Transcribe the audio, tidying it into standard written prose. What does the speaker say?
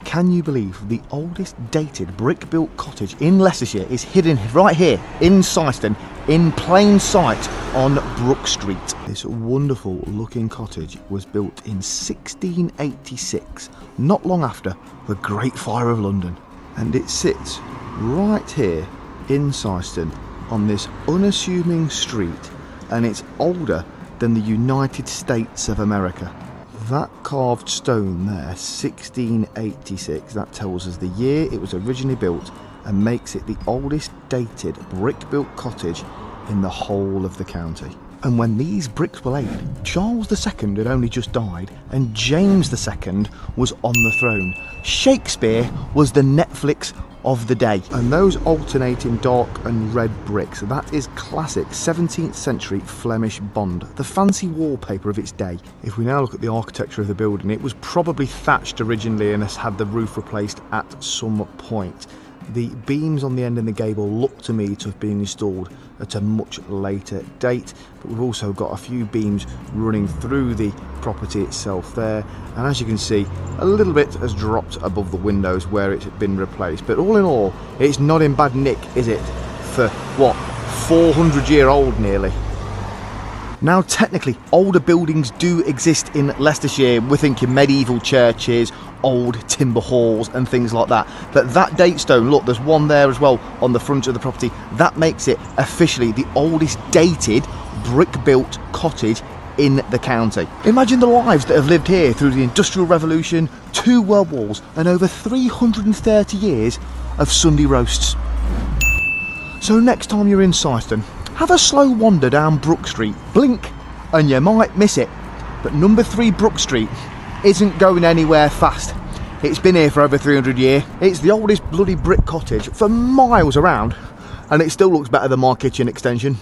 can you believe the oldest dated brick-built cottage in Leicestershire is hidden right here in Syston, in plain sight on Brook Street. This wonderful looking cottage was built in 1686, not long after the Great Fire of London. And it sits right here in Syston on this unassuming street, and it's older than the United States of America. That carved stone there, 1686, that tells us the year it was originally built and makes it the oldest dated brick-built cottage in the whole of the county. And when these bricks were laid, Charles II had only just died and James II was on the throne. Shakespeare was the Netflix of the day. And those alternating dark and red bricks, that is classic 17th century Flemish bond, the fancy wallpaper of its day. If we now look at the architecture of the building, it was probably thatched originally and has had the roof replaced at some point. The beams on the end and the gable look to me to have been installed at a much later date, but we've also got a few beams running through the property itself there, and as you can see, a little bit has dropped above the windows where it had been replaced. But all in all, it's not in bad nick, is it? For what, 400-year-old nearly? Now technically older buildings do exist in Leicestershire. We're thinking medieval churches, old timber halls and things like that, but that date stone, look, there's one there as well on the front of the property, that makes it officially the oldest dated brick built cottage in the county. Imagine the lives that have lived here through the Industrial Revolution, 2 world wars and over 330 years of Sunday roasts. So next time you're in Syston, have a slow wander down Brook Street, blink and you might miss it. But number 3 Brook Street isn't going anywhere fast. It's been here for over 300 years. It's the oldest bloody brick cottage for miles around, and it still looks better than my kitchen extension.